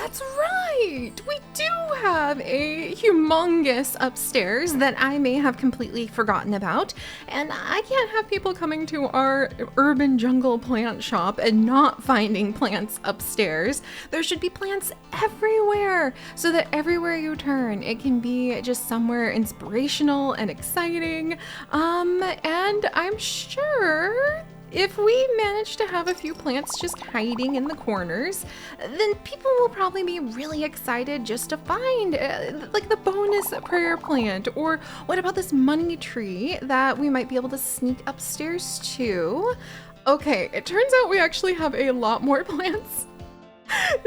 That's right! We do have a humongous upstairs that I may have completely forgotten about, and I can't have people coming to our urban jungle plant shop and not finding plants upstairs. There should be plants everywhere, so that everywhere you turn, it can be just somewhere inspirational and exciting. And I'm sure if we manage to have a few plants just hiding in the corners, then people will probably be really excited just to find like the bonus prayer plant, or what about this money tree that we might be able to sneak upstairs to. Okay, it turns out we actually have a lot more plants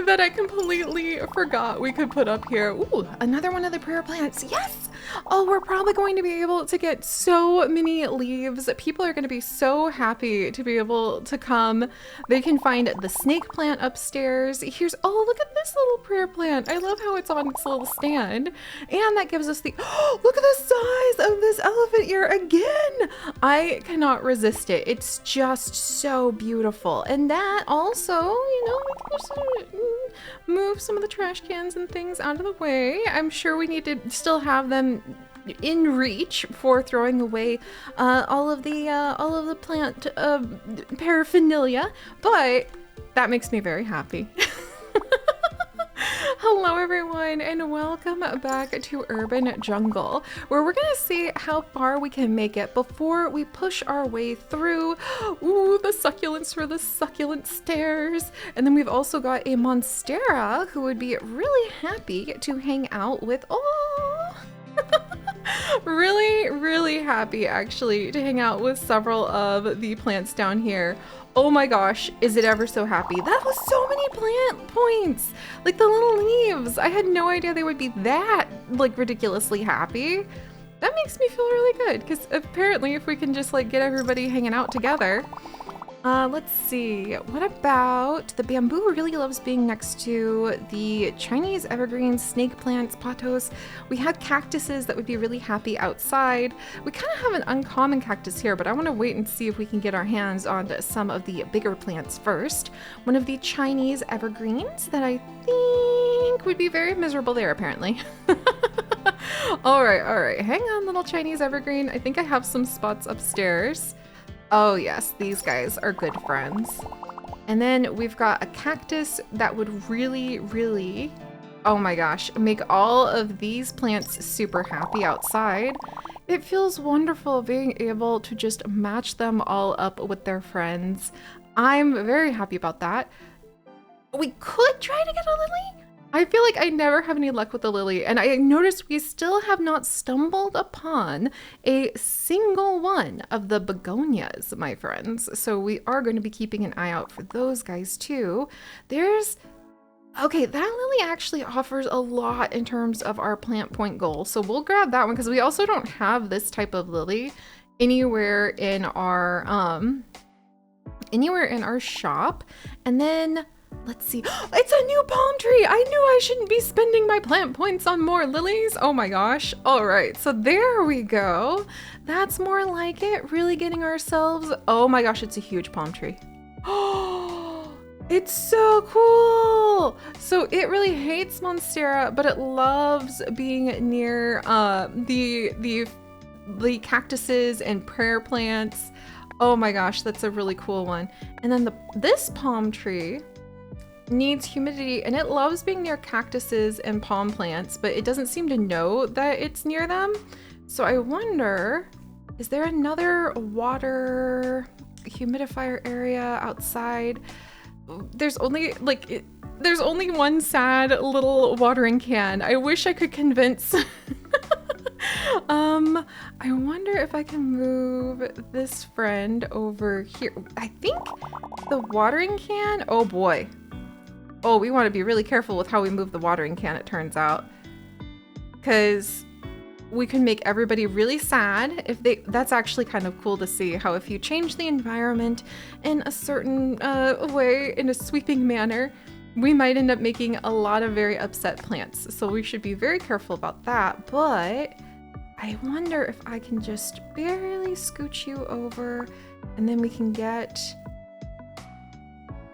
that I completely forgot we could put up here. Ooh, another one of the prayer plants. Yes! Oh, we're probably going to be able to get so many leaves. People are going to be so happy to be able to come. They can find the snake plant upstairs. Here's, oh, look at this little prayer plant. I love how it's on its little stand. And that gives us the, oh, look at the size of this elephant ear again. I cannot resist it. It's just so beautiful. And that also, you know, we can just move some of the trash cans and things out of the way. I'm sure we need to still have them in reach for throwing away all of the plant paraphernalia, but that makes me very happy. Hello everyone, and welcome back to Urban Jungle, where we're gonna see how far we can make it before we push our way through, ooh, the succulents for the succulent stairs. And then we've also got a monstera who would be really happy to hang out with, oh, really happy actually to hang out with several of the plants down here. Oh my gosh, is it ever so happy. That was so many plant points. Like the little leaves. I had no idea they would be that like ridiculously happy. That makes me feel really good, because apparently if we can just like get everybody hanging out together. Let's see, what about the bamboo really loves being next to the Chinese evergreen, snake plants, pothos. We had cactuses that would be really happy outside. We kind of have an uncommon cactus here, but I want to wait and see if we can get our hands on some of the bigger plants first. One of the Chinese evergreens that I think would be very miserable there apparently. All right, hang on little Chinese evergreen. I think I have some spots upstairs. Oh yes, these guys are good friends. And then we've got a cactus that would really, oh my gosh, make all of these plants super happy outside. It feels wonderful being able to just match them all up with their friends. I'm very happy about that. We could try to get a lily. I feel like I never have any luck with the lily, and I noticed we still have not stumbled upon a single one of the begonias, my friends. So we are going to be keeping an eye out for those guys too. Okay, that lily actually offers a lot in terms of our plant point goal. So we'll grab that one because we also don't have this type of lily anywhere in our shop. And then let's see. It's a new palm tree. I knew I shouldn't be spending my plant points on more lilies. Oh my gosh. All right. So there we go. That's more like it. Really getting ourselves. Oh my gosh. It's a huge palm tree. Oh, it's so cool. So it really hates Monstera, but it loves being near the cactuses and prayer plants. Oh my gosh. That's a really cool one. And then this palm tree needs humidity, and it loves being near cactuses and palm plants, but it doesn't seem to know that it's near them. So I wonder, is there another water humidifier area outside? There's only one sad little watering can. I wish I could convince I wonder if I can move this friend over here. I think the watering can, oh boy. Oh, we want to be really careful with how we move the watering can, it turns out. Because we can make everybody really sad if that's actually kind of cool to see how if you change the environment in a certain way, in a sweeping manner, we might end up making a lot of very upset plants. So we should be very careful about that. But I wonder if I can just barely scooch you over, and then we can get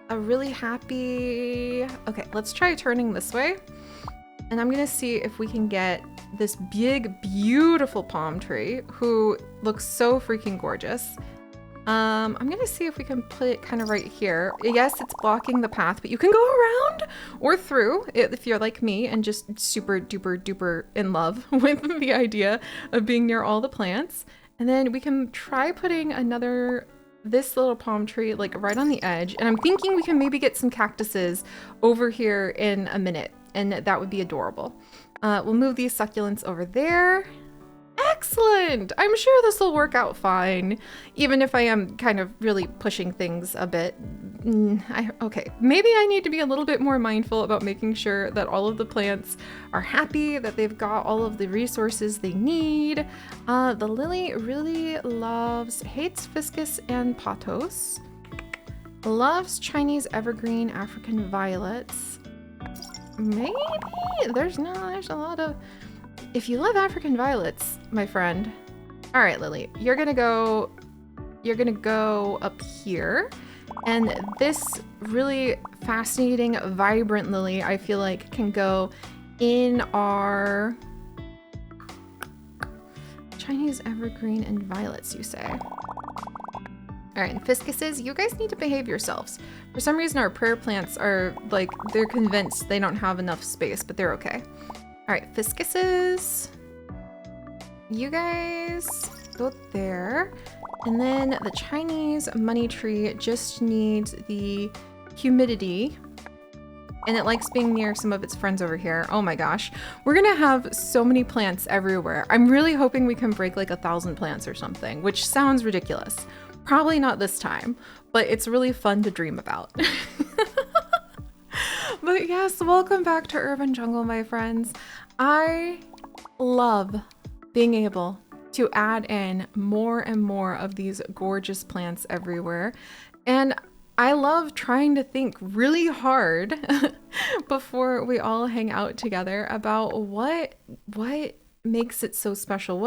a really happy... Okay, let's try turning this way. And I'm gonna see if we can get this big, beautiful palm tree who looks so freaking gorgeous. I'm gonna see if we can put it kind of right here. Yes, it's blocking the path, but you can go around or through if you're like me and just super duper duper in love with the idea of being near all the plants. And then we can try putting this little palm tree like right on the edge. And I'm thinking we can maybe get some cactuses over here in a minute, and that would be adorable. We'll move these succulents over there. Excellent! I'm sure this will work out fine, even if I am kind of really pushing things a bit. Okay, maybe I need to be a little bit more mindful about making sure that all of the plants are happy, that they've got all of the resources they need. The lily really hates fiscus and pothos. Loves Chinese evergreen African violets. Maybe? There's a lot of... If you love African violets, my friend. All right, Lily, you're gonna go up here. And this really fascinating, vibrant lily, I feel like can go in our Chinese evergreen and violets, you say. All right, and fiscuses, you guys need to behave yourselves. For some reason, our prayer plants are like, they're convinced they don't have enough space, but they're okay. All right, fiscuses, you guys go there. And then the Chinese money tree just needs the humidity, and it likes being near some of its friends over here. Oh my gosh, we're gonna have so many plants everywhere. I'm really hoping we can break like 1,000 plants or something, which sounds ridiculous. Probably not this time, but it's really fun to dream about. But yes, welcome back to Urban Jungle, my friends. I love being able to add in more and more of these gorgeous plants everywhere. And I love trying to think really hard before we all hang out together about what makes it so special.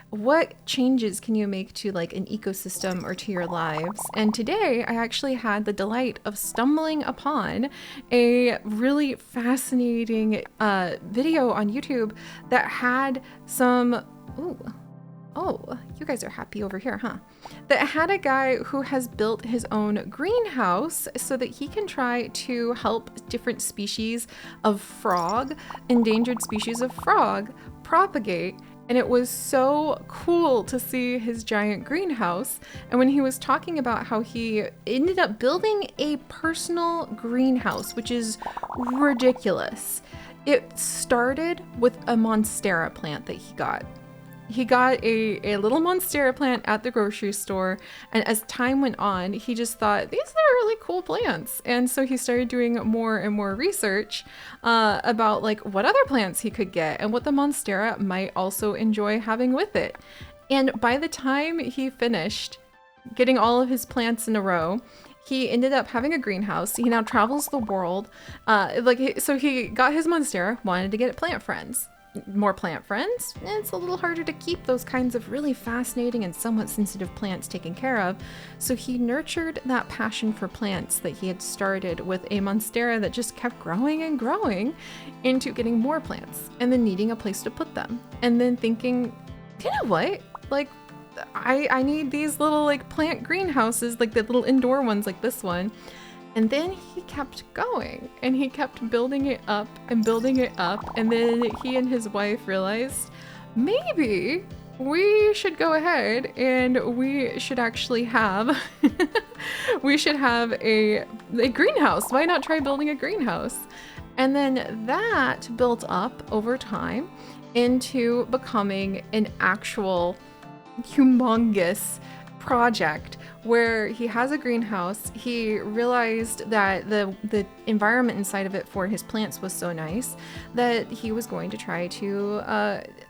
What changes can you make to like an ecosystem or to your lives? And today I actually had the delight of stumbling upon a really fascinating video on YouTube that had some oh, you guys are happy over here, huh? That had a guy who has built his own greenhouse so that he can try to help different species of frog, endangered species of frog, propagate. And it was so cool to see his giant greenhouse. And when he was talking about how he ended up building a personal greenhouse, which is ridiculous. It started with a monstera plant that he got. He got a little monstera plant at the grocery store, and as time went on, he just thought, these are really cool plants. And so he started doing more and more research about like what other plants he could get and what the monstera might also enjoy having with it. And by the time he finished getting all of his plants in a row, he ended up having a greenhouse. He now travels the world. So he got his monstera, wanted to get plant friends. More plant friends, it's a little harder to keep those kinds of really fascinating and somewhat sensitive plants taken care of. So he nurtured that passion for plants that he had started with a monstera that just kept growing and growing into getting more plants and then needing a place to put them. And then thinking, you know what? Like, I need these little like plant greenhouses, like the little indoor ones like this one. And then he kept going and he kept building it up and building it up. And then he and his wife realized maybe we should go ahead and we should actually have a greenhouse. Why not try building a greenhouse? And then that built up over time into becoming an actual humongous project where he has a greenhouse. He realized that the environment inside of it for his plants was so nice that he was going to try to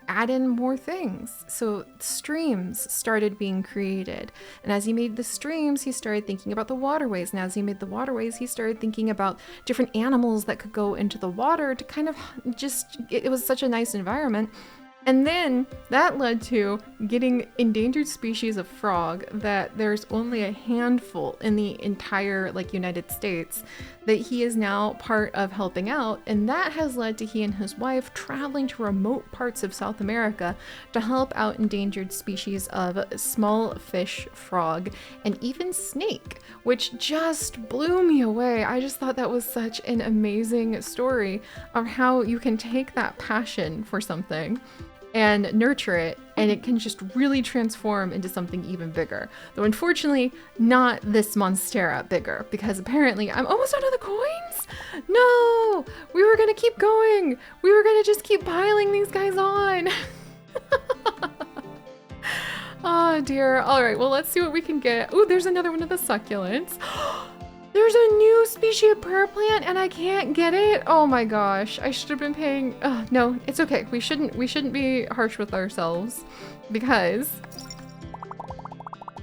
add in more things. So streams started being created. And as he made the streams, he started thinking about the waterways. And as he made the waterways, he started thinking about different animals that could go into the water to kind of just, it was such a nice environment. And then that led to getting endangered species of frog that there's only a handful in the entire like United States that he is now part of helping out. And that has led to he and his wife traveling to remote parts of South America to help out endangered species of small fish, frog, and even snake, which just blew me away. I just thought that was such an amazing story of how you can take that passion for something and nurture it, and it can just really transform into something even bigger. Though unfortunately, not this Monstera bigger, because apparently I'm almost out of the coins? No! We were gonna keep going! We were gonna just keep piling these guys on! Oh dear. Alright, well let's see what we can get. Ooh, there's another one of the succulents. There's a new species of prayer plant and I can't get it. Oh my gosh. I should have been paying. No, it's okay. We shouldn't be harsh with ourselves because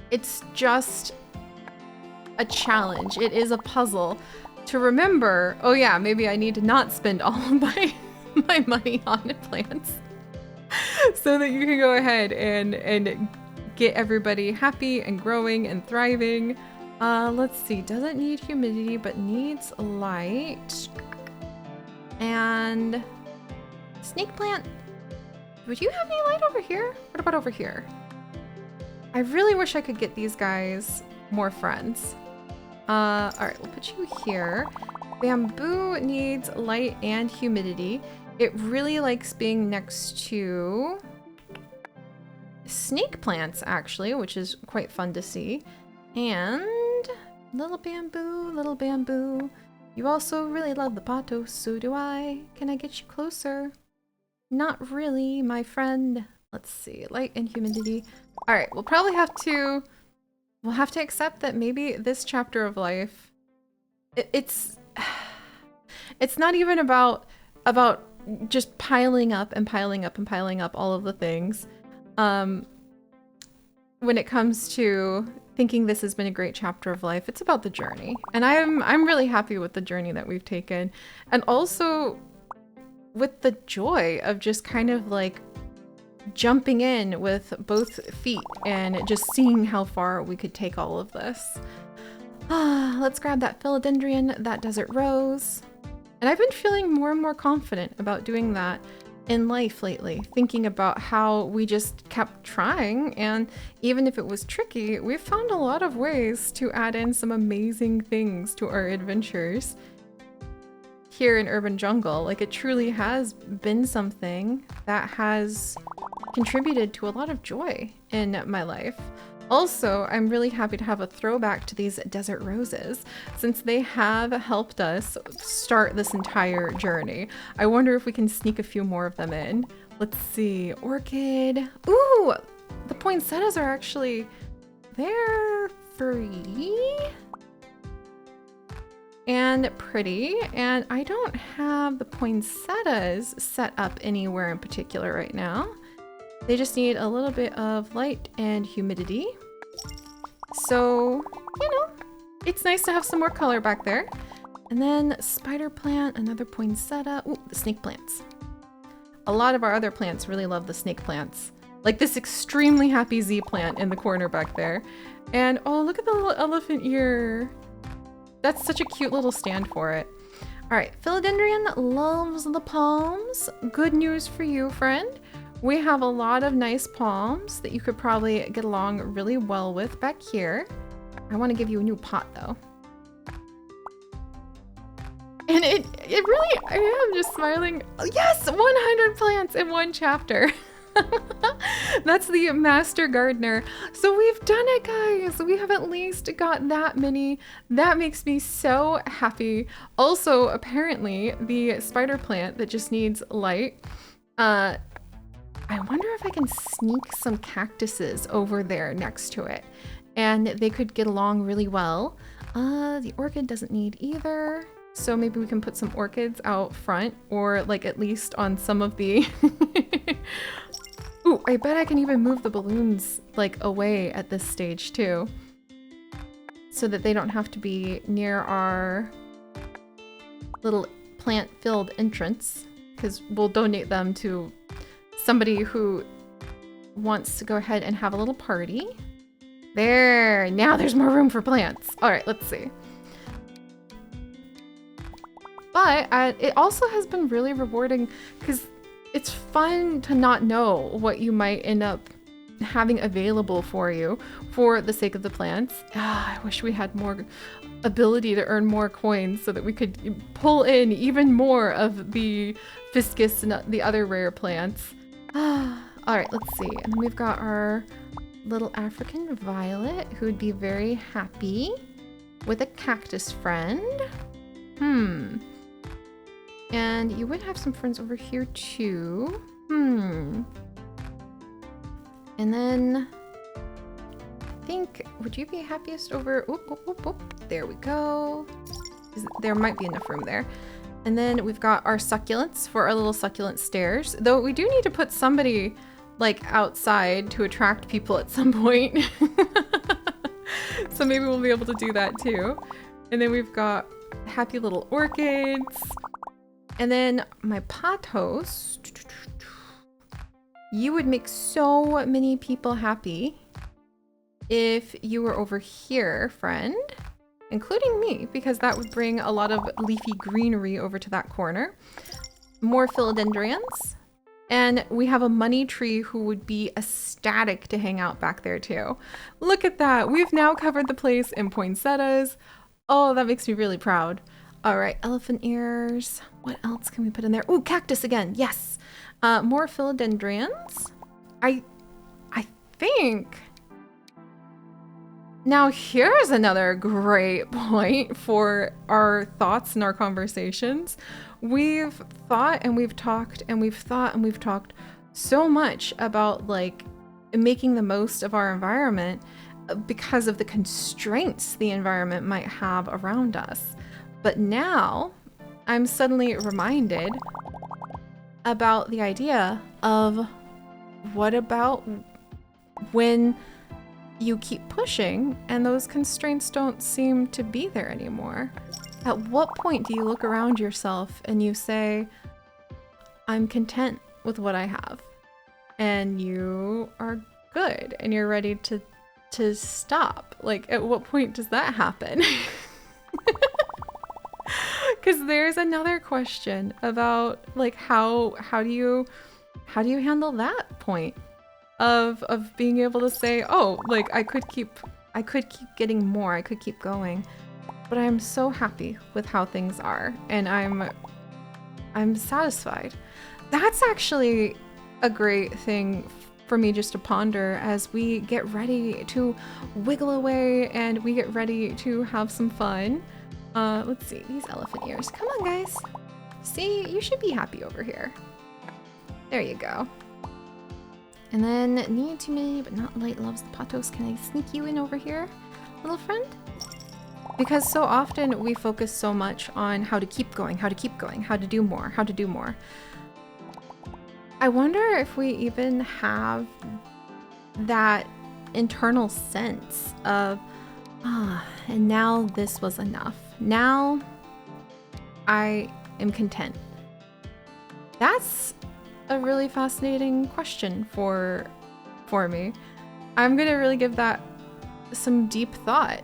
it's just a challenge. It is a puzzle to remember. Oh yeah, maybe I need to not spend all of my money on plants so that you can go ahead and get everybody happy and growing and thriving. Let's see, doesn't need humidity, but needs light. And snake plant. Would you have any light over here? What about over here? I really wish I could get these guys more friends. All right, we'll put you here. Bamboo needs light and humidity. It really likes being next to snake plants, actually, which is quite fun to see. And little bamboo. You also really love the pothos, so do I. Can I get you closer? Not really, my friend. Let's see, light and humidity. All right, we'll have to accept that maybe this chapter of life, it's not even about just piling up all of the things. When it comes to thinking this has been a great chapter of life, it's about the journey. And I'm really happy with the journey that we've taken. And also with the joy of just kind of like jumping in with both feet and just seeing how far we could take all of this. Let's grab that philodendron, that desert rose. And I've been feeling more and more confident about doing that in life lately, thinking about how we just kept trying, and even if it was tricky, we've found a lot of ways to add in some amazing things to our adventures here in Urban Jungle. Like, it truly has been something that has contributed to a lot of joy in my life. Also, I'm really happy to have a throwback to these desert roses, since they have helped us start this entire journey. I wonder if we can sneak a few more of them in. Let's see, orchid. Ooh, the poinsettias are actually, they're free and pretty, and I don't have the poinsettias set up anywhere in particular right now. They just need a little bit of light and humidity. So, you know, it's nice to have some more color back there. And then spider plant, another poinsettia. Ooh, the snake plants. A lot of our other plants really love the snake plants. Like this extremely happy Z plant in the corner back there. And oh, look at the little elephant ear. That's such a cute little stand for it. All right, philodendron loves the palms. Good news for you, friend. We have a lot of nice palms that you could probably get along really well with back here. I want to give you a new pot though. And it really, I am just smiling. Yes, 100 plants in one chapter. That's the master gardener. So we've done it, guys. We have at least got that many. That makes me so happy. Also, apparently the spider plant that just needs light, I wonder if I can sneak some cactuses over there next to it and they could get along really well. The orchid doesn't need either. So maybe we can put some orchids out front, or like at least on some of the... Ooh, I bet I can even move the balloons like away at this stage too, so that they don't have to be near our little plant-filled entrance, because we'll donate them to somebody who wants to go ahead and have a little party. There, now there's more room for plants. All right, let's see. But it also has been really rewarding because it's fun to not know what you might end up having available for you for the sake of the plants. I wish we had more ability to earn more coins so that we could pull in even more of the Fiscus and the other rare plants. All right, let's see. And then we've got our little African violet who would be very happy with a cactus friend. And you would have some friends over here too. And then I think, would you be happiest over, there we go. There might be enough room there. And then we've got our succulents for our little succulent stairs. Though we do need to put somebody like outside to attract people at some point. So maybe we'll be able to do that too. And then we've got happy little orchids. And then my pothos. You would make so many people happy if you were over here, friend, including me, because that would bring a lot of leafy greenery over to that corner. More philodendrons. And we have a money tree who would be ecstatic to hang out back there too. Look at that. We've now covered the place in poinsettias. Oh, that makes me really proud. All right, elephant ears. What else can we put in there? Ooh, cactus again. Yes. More philodendrons. I think. Now here's another great point for our thoughts and our conversations. We've thought and we've talked and we've thought and we've talked so much about like making the most of our environment because of the constraints the environment might have around us. But now I'm suddenly reminded about the idea of what about when you keep pushing and those constraints don't seem to be there anymore? At what point do you look around yourself and you say, I'm content with what I have, and you are good and you're ready to stop? Like, at what point does that happen? Because there's another question about like how do you handle that point of being able to say, oh, like I could keep getting more, I could keep going, but I'm so happy with how things are and I'm satisfied. That's actually a great thing for me just to ponder as we get ready to wiggle away and we get ready to have some fun. Let's see, these elephant ears. Come on, guys. See, you should be happy over here. There you go. And then need too many, but not light loves the pothos. Can I sneak you in over here, little friend? Because so often we focus so much on how to keep going, how to keep going, how to do more, how to do more. I wonder if we even have that internal sense of, and now this was enough. Now I am content. That's a really fascinating question for me. I'm gonna really give that some deep thought,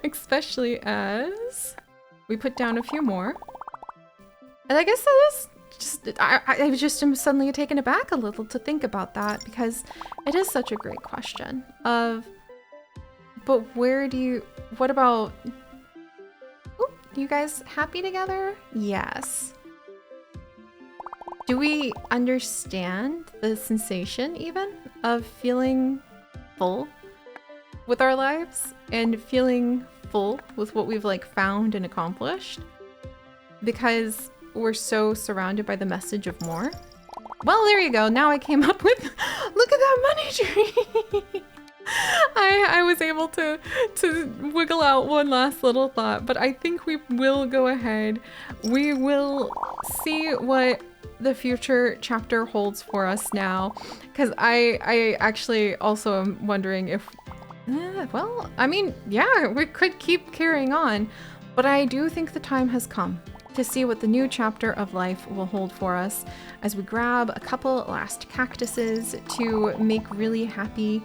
especially as we put down a few more. And I guess that is just, I just am suddenly taken aback a little to think about that, because it is such a great question of, but what about, you guys happy together? Yes. Do we understand the sensation even of feeling full with our lives and feeling full with what we've like found and accomplished? Because we're so surrounded by the message of more. Well, there you go. Now I came up with, look at that money tree. I was able to wiggle out one last little thought, but I think we will go ahead. We will see what the future chapter holds for us now, because I actually also am wondering if, well, I mean, yeah, we could keep carrying on, but I do think the time has come to see what the new chapter of life will hold for us as we grab a couple last cactuses to make really happy,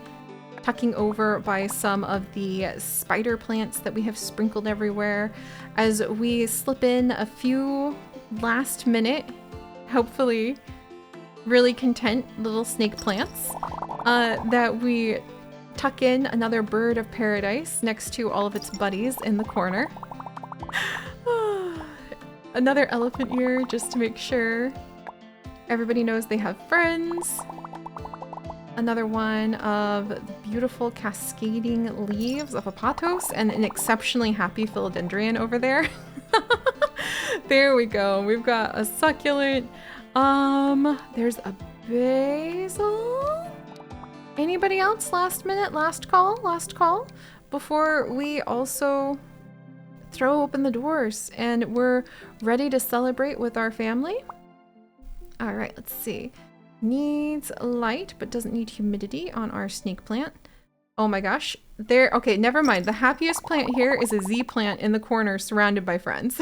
tucking over by some of the spider plants that we have sprinkled everywhere, as we slip in a few last minute, hopefully really content little snake plants that we tuck in another bird of paradise next to all of its buddies in the corner. Another elephant ear just to make sure everybody knows they have friends. Another one of the beautiful cascading leaves of a pothos and an exceptionally happy philodendron over there. There we go. We've got a succulent. There's a basil. Anybody else? Last minute, last call before we also throw open the doors and we're ready to celebrate with our family. All right, let's see. Needs light, but doesn't need humidity on our snake plant. Oh my gosh. Okay, never mind. The happiest plant here is a Z plant in the corner surrounded by friends.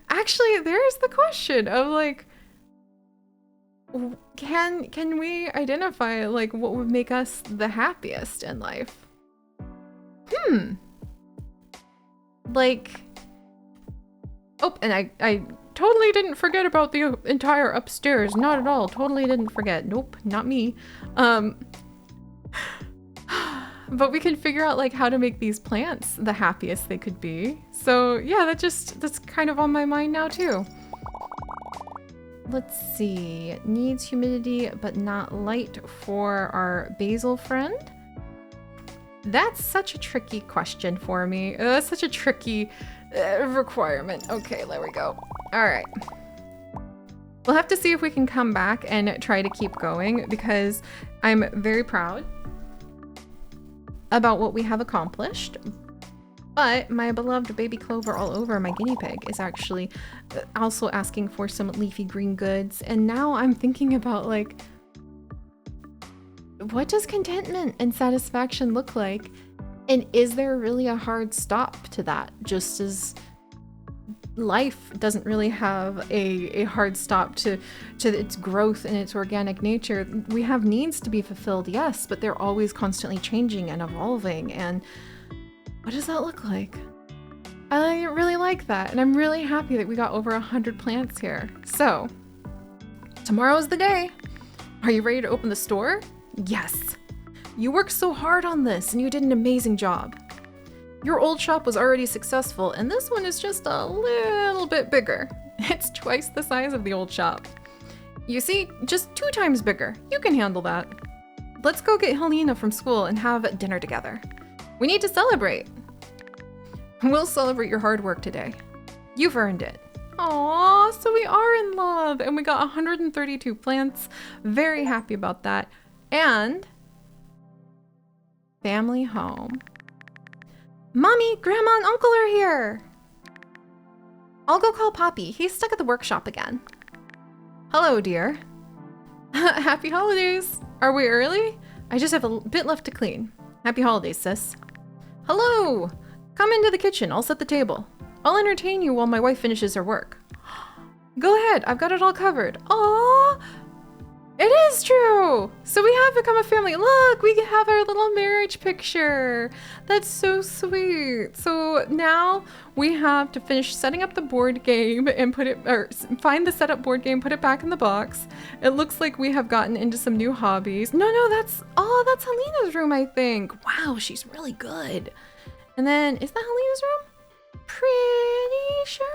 Actually, there's the question of like, can we identify like what would make us the happiest in life? Like, oh, and I totally didn't forget about the entire upstairs. Not at all. Totally didn't forget. Nope, not me. But we can figure out like how to make these plants the happiest they could be. So yeah, that's kind of on my mind now too. Let's see. Needs humidity, but not light for our basil friend. That's such a tricky question for me. That's such a tricky requirement. Okay, there we go. All right. We'll have to see if we can come back and try to keep going because I'm very proud about what we have accomplished. But my beloved baby clover all over my guinea pig is actually also asking for some leafy green goods. And now I'm thinking about like, what does contentment and satisfaction look like? And is there really a hard stop to that? Just as life doesn't really have a hard stop to its growth and its organic nature. We have needs to be fulfilled, yes, but they're always constantly changing and evolving. And what does that look like? I really like that. And I'm really happy that we got over 100 plants here. So tomorrow's the day. Are you ready to open the store? Yes. You worked so hard on this and you did an amazing job. Your old shop was already successful and this one is just a little bit bigger. It's twice the size of the old shop. You see, just 2 times bigger. You can handle that. Let's go get Helena from school and have dinner together. We need to celebrate. We'll celebrate your hard work today. You've earned it. Aww, so we are in love and we got 132 plants. Very happy about that. And family home. Mommy, Grandma, and Uncle are here. I'll go call Poppy. He's stuck at the workshop again. Hello, dear. Happy holidays. Are we early? I just have a bit left to clean. Happy holidays, sis. Hello. Come into the kitchen. I'll set the table. I'll entertain you while my wife finishes her work. Go ahead. I've got it all covered. Aww. It is true! So we have become a family. Look, we have our little marriage picture. That's so sweet. So now we have to finish setting up the board game and find the setup board game, put it back in the box. It looks like we have gotten into some new hobbies. No, that's Helena's room, I think. Wow, she's really good. And then, is that Helena's room? Pretty sure.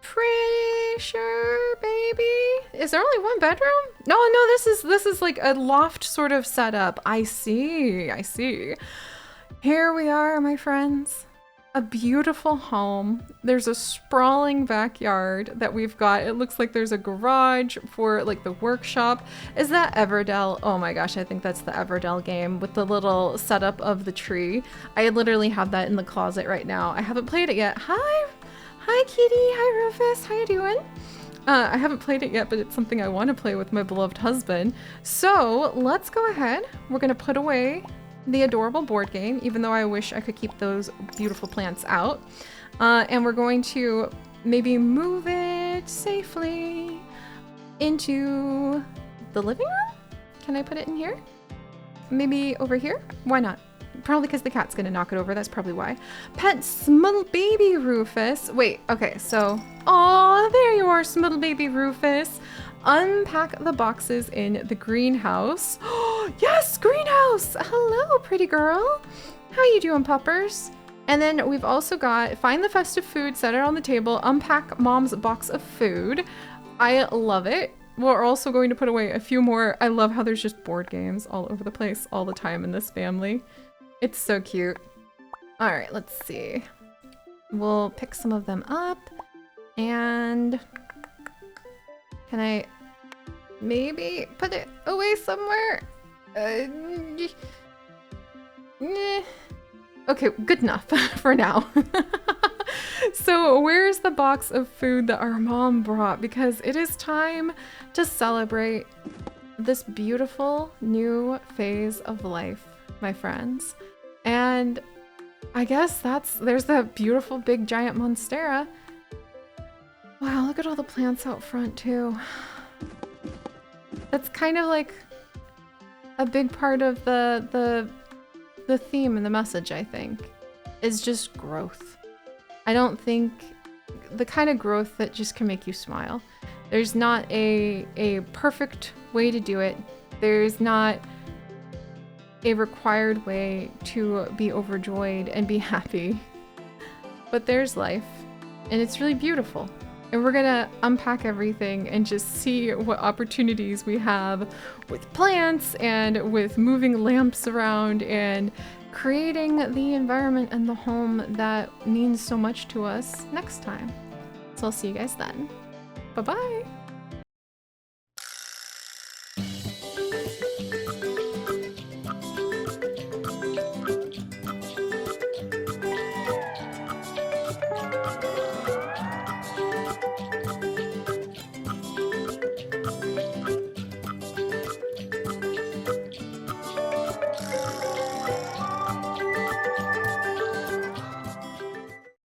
Pretty sure, baby. Is there only one bedroom? No, this is like a loft sort of setup. I see. Here we are, my friends. A beautiful home. There's a sprawling backyard that we've got. It looks like there's a garage for like the workshop. Is that Everdell? Oh my gosh, I think that's the Everdell game with the little setup of the tree. I literally have that in the closet right now. I haven't played it yet. Hi, Kitty. Hi, Rufus. How you doing? I haven't played it yet, but it's something I want to play with my beloved husband. So let's go ahead. We're going to put away the adorable board game, even though I wish I could keep those beautiful plants out. And we're going to maybe move it safely into the living room? Can I put it in here? Maybe over here? Why not? Probably because the cat's gonna knock it over. That's probably why. Pet Smuddle Baby Rufus. Wait, okay, so... Aw, there you are, Smuddle Baby Rufus. Unpack the boxes in the greenhouse. Yes, greenhouse! Hello, pretty girl. How you doing, puppers? And then we've also got find the festive food, set it on the table, unpack mom's box of food. I love it. We're also going to put away a few more. I love how there's just board games all over the place all the time in this family. It's so cute. All right, let's see. We'll pick some of them up and can I maybe put it away somewhere? Okay, good enough for now. So where's the box of food that our mom brought? Because it is time to celebrate this beautiful new phase of life, my friends. And I guess there's that beautiful big giant monstera. Wow, look at all the plants out front too. That's kind of like a big part of the theme and the message, I think, is just growth. I don't think the kind of growth that just can make you smile. There's not a perfect way to do it. There's not a required way to be overjoyed and be happy. But there's life, and it's really beautiful. And we're gonna unpack everything and just see what opportunities we have with plants and with moving lamps around and creating the environment and the home that means so much to us next time. So I'll see you guys then. Bye-bye!